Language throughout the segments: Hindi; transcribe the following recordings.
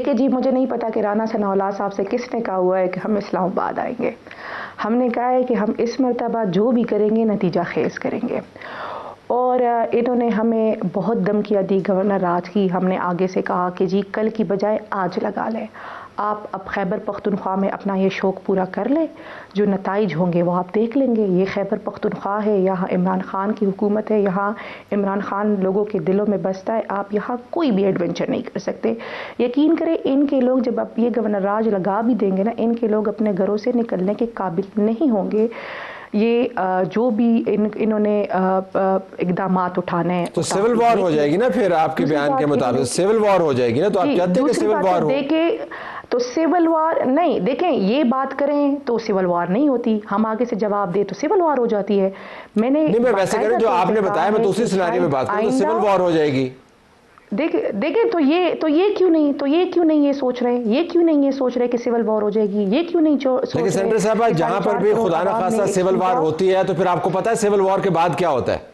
देखिए जी, मुझे नहीं पता कि राना सनाउल्लाह साहब से किसने कहा हुआ है कि हम इस्लामाबाद आएंगे। हमने कहा है कि हम इस मर्तबा जो भी करेंगे नतीजा खेज़ करेंगे। और इन्होंने हमें बहुत धमकियाँ दी गवर्नर राज की। हमने आगे से कहा कि जी कल की बजाय आज लगा लें, आप अब खैबर पख्तूनख्वा में अपना ये शौक़ पूरा कर लें, जो नताइज होंगे वो आप देख लेंगे। ये खैबर पख्तूनख्वा है, यहाँ इमरान खान की हुकूमत है, यहाँ इमरान खान लोगों के दिलों में बसता है। आप यहाँ कोई भी एडवेंचर नहीं कर सकते। यकीन करें, इनके लोग जब अब ये गवर्नर राज लगा भी देंगे ना, इनके लोग अपने घरों से निकलने के काबिल नहीं होंगे। ये जो भी इन्होंने इक़दामात उठाने हैं, तो सिविल वॉर हो जाएगी ना फिर आपके बयान के मुताबिक सिविल वॉर हो जाएगी ना। तो आप चाहते हैं कि सिविल वॉर हो? देखें तो सिविल वॉर नहीं, देखें ये बात करें तो सिविल वॉर नहीं होती, हम आगे से जवाब दे तो सिविल वॉर हो जाती है। मैं वैसे कह रहा हूं जो आपने बताया, मैं दूसरी सिनेरियो में बात करूं तो सिविल वॉर हो जाएगी। देखें तो ये क्यों नहीं ये सोच रहे कि सिविल वॉर हो जाएगी। ये क्यों नहीं सोच रहे? सेंटर साहब, जहां पर भी खुदा न खास्ता सिविल वॉर होती है तो फिर आपको पता है सिविल वॉर के बाद क्या होता है?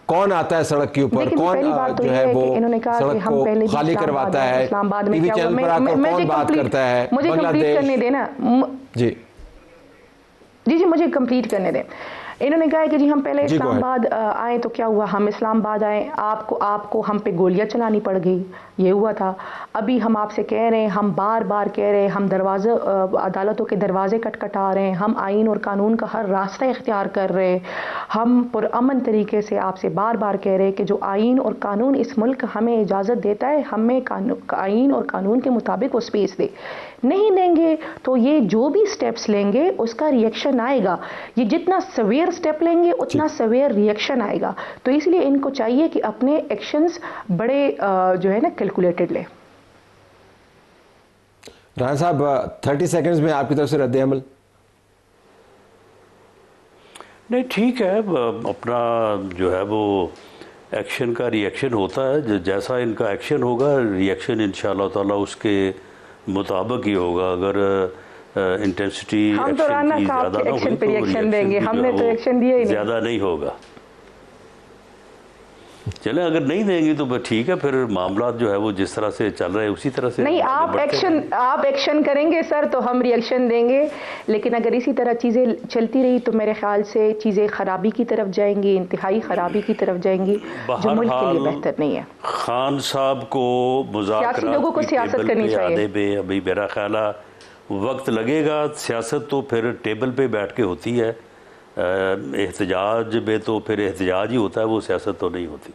कौन आता है सड़क के ऊपर, कौन जो है वो सड़क को खाली करवाता है, टीवी चैनल पर आकर कौन बात करता है? मुझे कंप्लीट करने देना जी, मुझे कंप्लीट करने दें। इन्होंने कहा है कि जी हम पहले इस्लामाबाद आए तो क्या हुआ, हम इस्लामाबाद आए, आपको हम पे गोलियां चलानी पड़ गई, ये हुआ था। अभी हम आपसे कह रहे हैं, हम बार बार कह रहे हैं, हम अदालतों के दरवाजे खटखटा रहे हैं, हम आइन और कानून का हर रास्ता इख्तियार कर रहे हैं। हम पुरअमन तरीके से आपसे बार बार कह रहे हैं कि जो आइन और कानून इस मुल्क हमें इजाज़त देता है, हमें आइन और कानून के मुताबिक वो स्पेस दे। नहीं देंगे तो ये जो भी स्टेप्स लेंगे उसका रिएक्शन आएगा। ये जितना सवेयर स्टेप लेंगे उतना सवेयर रिएक्शन आएगा। तो इसलिए इनको चाहिए कि अपने एक्शंस बड़े जो है ना कैलकुलेटेड ले। राना साहब 30 सेकंड्स में आपकी तरफ से रद्द अमल। नहीं, ठीक है, अपना जो है वो एक्शन का रिएक्शन होता है। जैसा इनका एक्शन होगा रिएक्शन इंशाअल्लाह ताला उसके मुताबिक ही होगा। अगर इंटेंसिटी हम तो राना साहब के एक्शन पे रिएक्शन देंगे, हमने तो एक्शन दिया ही नहीं, ज़्यादा नहीं होगा। चले, अगर नहीं देंगे तो ठीक है, फिर मामला जो है वो जिस तरह से चल रहे हैं उसी तरह से नहीं। आप एक्शन करेंगे सर तो हम रिएक्शन देंगे, लेकिन अगर इसी तरह चीज़ें चलती रही तो मेरे ख्याल से चीज़ें खराबी की तरफ जाएंगी, इंतहाई खराबी की तरफ जाएंगी, जो मुल्क के लिए बेहतर नहीं है। खान साहब को सियासी लोगों को सियासत करनी चाहिए। अभी मेरा ख्याल है वक्त लगेगा। सियासत तो फिर टेबल पे बैठ के होती है, एहतजाज में तो फिर एहतजाज ही होता है, वो सियासत तो नहीं होती।